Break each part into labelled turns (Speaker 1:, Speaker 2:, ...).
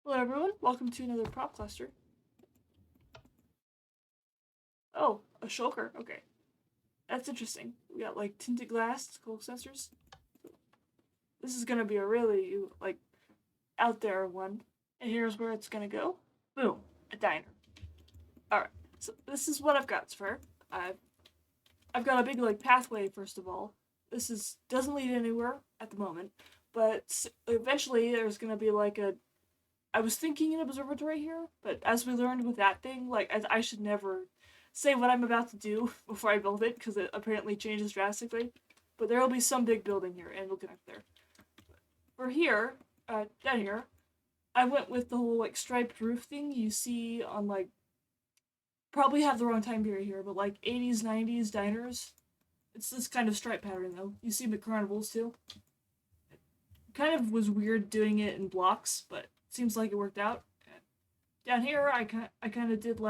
Speaker 1: Hello everyone, welcome to another prop cluster. Oh, a shulker, okay. That's interesting. We got like tinted glass, cool sensors. This is gonna be a really, out there one. And here's where it's gonna go. Boom, a diner. Alright, so this is what I've got so far. I've got a big pathway first of all. Doesn't lead anywhere at the moment, but eventually there's gonna be I was thinking an observatory here, but as we learned with that thing, I should never say what I'm about to do before I build it, because it apparently changes drastically. But there will be some big building here, and we'll connect there. For here, down here, I went with the whole striped roof thing you see on probably have the wrong time period here, but 80s, 90s diners. It's this kind of stripe pattern though. You see them at carnivals too. It kind of was weird doing it in blocks, but seems like it worked out. Down here, I kind of did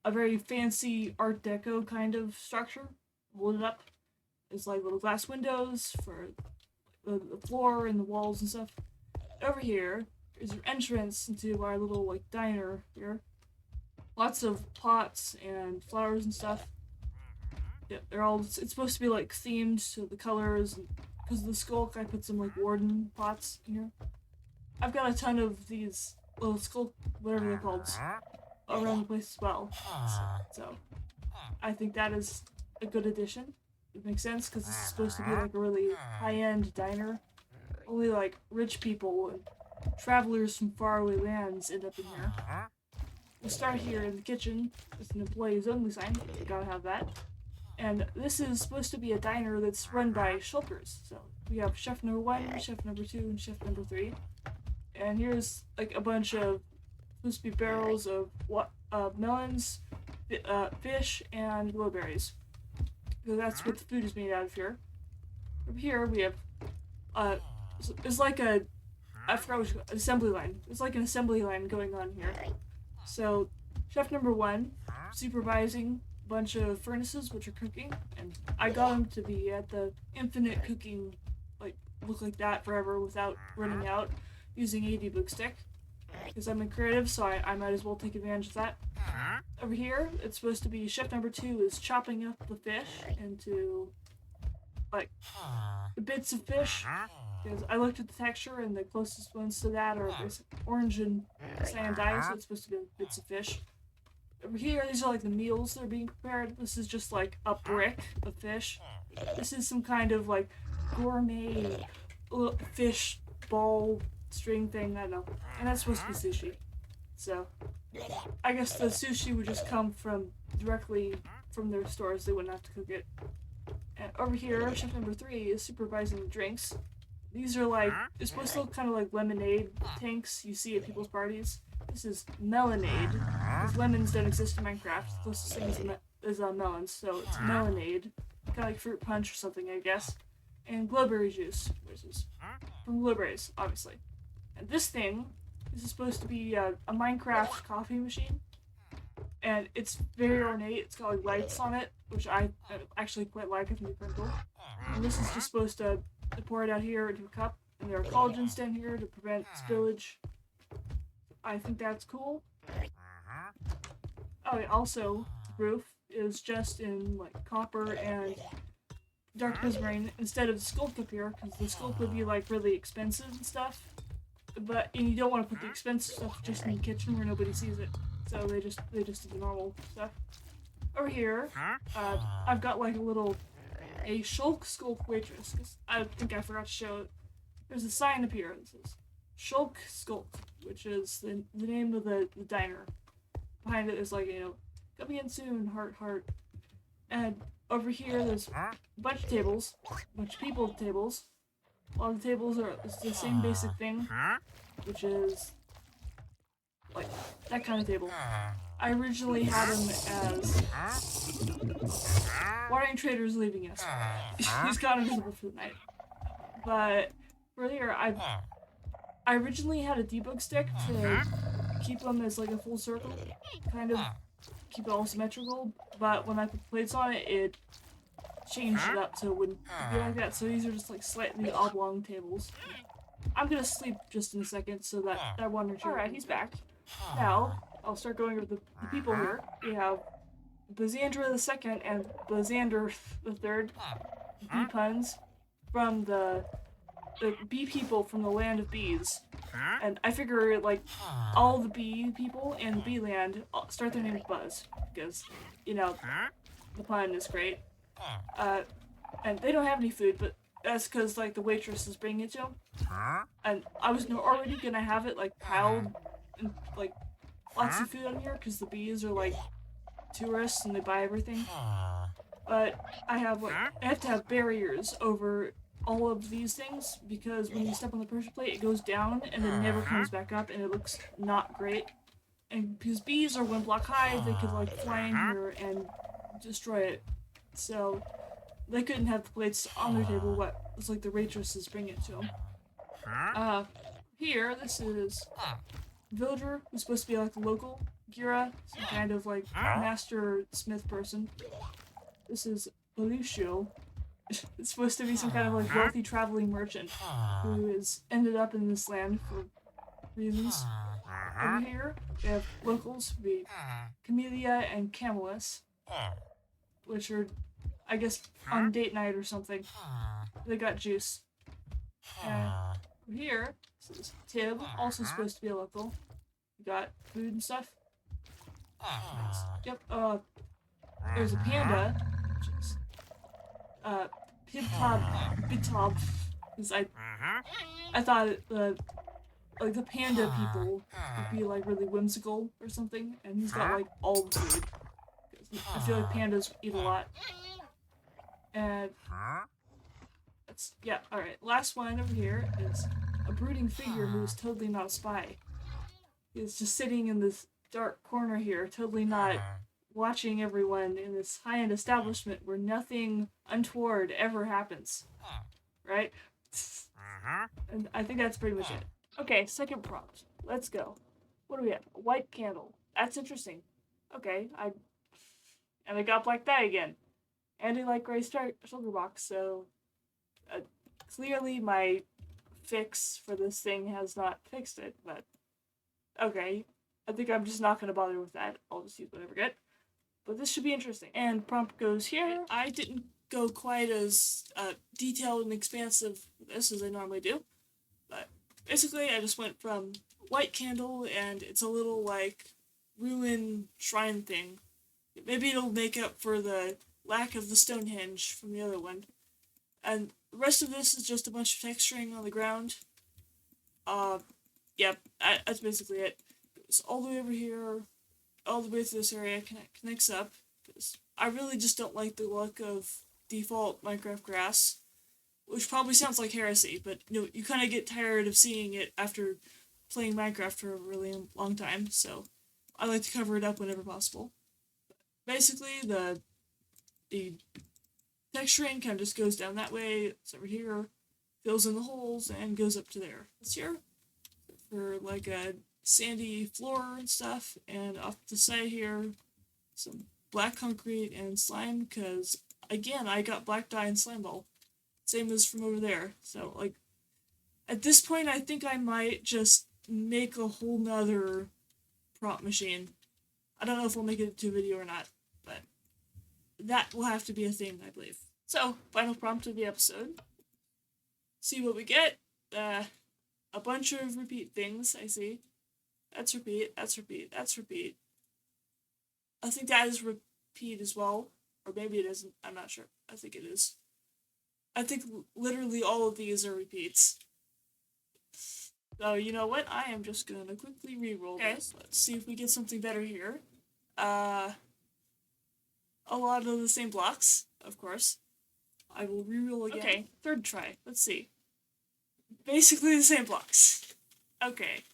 Speaker 1: a very fancy Art Deco kind of structure. Rolled it up. It's like little glass windows for the floor and the walls and stuff. Over here is your entrance into our little diner here. Lots of pots and flowers and stuff. Yeah, it's supposed to be themed to the colors. Because of the Sculk, I put some warden pots in here. I've got a ton of these little Sculk, whatever they're called, around the place as well. So I think that is a good addition. It makes sense because this is supposed to be a really high-end diner. Only rich people and travelers from faraway lands end up in here. We start here in the kitchen. It's an employees only sign. You gotta have that. And this is supposed to be a diner that's run by shulkers. So we have chef number 1, chef number 2, and chef number 3. And here's a bunch of supposed to be barrels of melons, fish, and blueberries. So that's what the food is made out of here. Over here we have it's I forgot which assembly line. It's like an assembly line going on here. So chef number 1 supervising a bunch of furnaces which are cooking, and I got them to be at the infinite cooking, look like that forever without running out, using a debug stick. Because I'm in creative, so I might as well take advantage of that. Over here, it's supposed to be chef number 2 is chopping up the fish into bits of fish. Because I looked at the texture, and the closest ones to that are orange and cyan dye, so it's supposed to be bits of fish. Over here, these are the meals that are being prepared. This is just a brick of fish. This is some kind of gourmet fish ball string thing, I don't know. And that's supposed to be sushi. So I guess the sushi would just come directly from their stores. They wouldn't have to cook it. And over here, chef number 3 is supervising the drinks. These are it's supposed to look kind of like lemonade tanks you see at people's parties. This is melonade, because lemons don't exist in Minecraft. The closest thing is melons, so it's melonade. Kind of like fruit punch or something, I guess. And glowberry juice, which is from blueberries, obviously. And this is supposed to be a Minecraft coffee machine. And it's very ornate. It's got lights on it, which I actually quite like. I think it's pretty cool. And this is just supposed to pour it out here into a cup. And there are cauldrons down here to prevent spillage. I think that's cool. Oh, also, the roof is just in copper and dark prismarine instead of the Sculk up here, because the Sculk would be really expensive and stuff. And you don't want to put the expensive stuff just in the kitchen where nobody sees it. So they just do the normal stuff. Over here, I've got a Shulk Sculk waitress. I think I forgot to show it. There's a sign up here that says Shulk Sculk, which is the name of the diner. Behind it is coming in soon, heart, heart. And over here, there's a bunch of tables, a bunch of people tables. All the tables are the same basic thing, which is that kind of table. I originally had him as Watering Trader's leaving us. He's gone invisible for the night. But for here, I originally had a debug stick to keep them as a full circle, kind of keep it all symmetrical. But when I put plates on it, it changed it up so it wouldn't be like that. So these are just slightly oblong tables. I'm gonna sleep just in a second so that that one or two. Alright, he's back. Now, I'll start going over the people here. We have Bazandra II and Bazander III, bee puns from the bee people from the land of bees. And I figure, like, all the bee people in the bee land start their name with Buzz, because, you know, the pun is great. And they don't have any food, but that's because, like, the waitress is bringing it to them. And I was already gonna have it, like, piled and, like, lots of food on here, because the bees are, like, tourists and they buy everything. But I have, like, I have to have barriers over all of these things, because when you step on the pressure plate, it goes down and then never comes back up, and it looks not great. And because bees are 1 block high, they could, like, fly in here and destroy it. So they couldn't have the plates on their table. What it's like the waitresses bring it to them. Here, this is villager who's supposed to be like the local Gira, some kind of like master smith person. This is Belucio. It's supposed to be some kind of like wealthy traveling merchant who has ended up in this land for reasons. Over here, we have locals, be Camellia and Camelus, which are, I guess, on date night or something. They got juice. And over here, this is Tib, also supposed to be a local. We got food and stuff. Yep, there's a panda, which is, Pibtob, Bitob, because I thought, like, the panda people would be, like, really whimsical or something, and he's got, like, all the food. I feel like pandas eat a lot. And that's, yeah, alright. Last one over here is a brooding figure who is totally not a spy. He's just sitting in this dark corner here, totally not watching everyone in this high-end establishment where nothing untoward ever happens. Right? And I think that's pretty much it. Okay, second prompt. Let's go. What do we have? A white candle. That's interesting. Okay, and I got black dye again. And I like gray sugar box, so clearly my fix for this thing has not fixed it, but okay. I think I'm just not going to bother with that. I'll just use what I forget. But this should be interesting. And prompt goes here. I didn't go quite as detailed and expansive with this as I normally do. But basically, I just went from white candle, and it's a little, like, ruin shrine thing. Maybe it'll make up for the lack of the Stonehenge from the other one. And the rest of this is just a bunch of texturing on the ground. Yep, that's basically it. It's all the way over here, all the way through this area, connects up. Because I really just don't like the look of default Minecraft grass, which probably sounds like heresy, but you kind of get tired of seeing it after playing Minecraft for a really long time, so I like to cover it up whenever possible. Basically, the texturing kind of just goes down that way. It's over here, fills in the holes, and goes up to there. It's here for like a sandy floor and stuff, and off the side here, some black concrete and slime, because, again, I got black dye and slime ball. Same as from over there. So, like, at this point, I think I might just make a whole nother prompt machine. I don't know if I'll make it into a video or not, but that will have to be a thing, I believe. So, final prompt of the episode. See what we get. A bunch of repeat things, I see. That's repeat, that's repeat, that's repeat. I think that is repeat as well. Or maybe it isn't. I'm not sure. I think it is. I think literally all of these are repeats. So, you know what? I am just gonna quickly re-roll this. Let's see if we get something better here. A lot of the same blocks, of course. I will re-roll again. Okay, third try. Let's see. Basically the same blocks. Okay.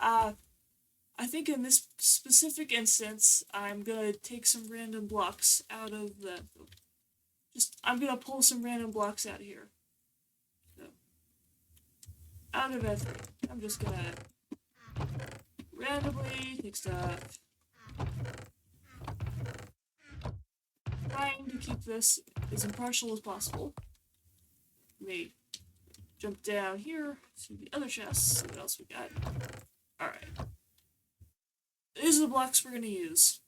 Speaker 1: I think in this specific instance, I'm gonna take some random blocks out of the... I'm gonna pull some random blocks out of here. So, out of everything. I'm just gonna randomly take stuff. Trying to keep this as impartial as possible. Me. jump down here to the other chest. See what else we got. Alright. These are the blocks we're going to use.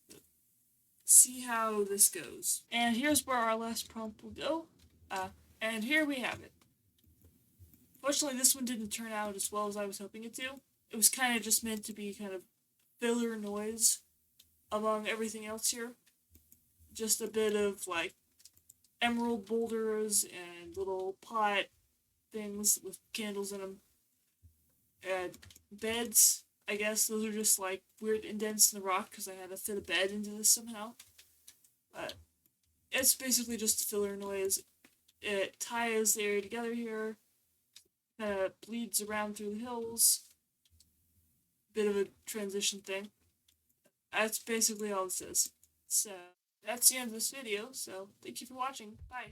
Speaker 1: See how this goes. And here's where our last prompt will go. And here we have it. Fortunately, this one didn't turn out as well as I was hoping it to. It was kind of just meant to be kind of filler noise among everything else here. Just a bit of, like, emerald boulders and little pot things with candles in them. And beds, I guess those are just, like, weird indents in the rock because I had to fit a bed into this somehow. But it's basically just filler noise. It ties the area together here. Kind of bleeds around through the hills. Bit of a transition thing. That's basically all this is. So, that's the end of this video, so thank you for watching. Bye.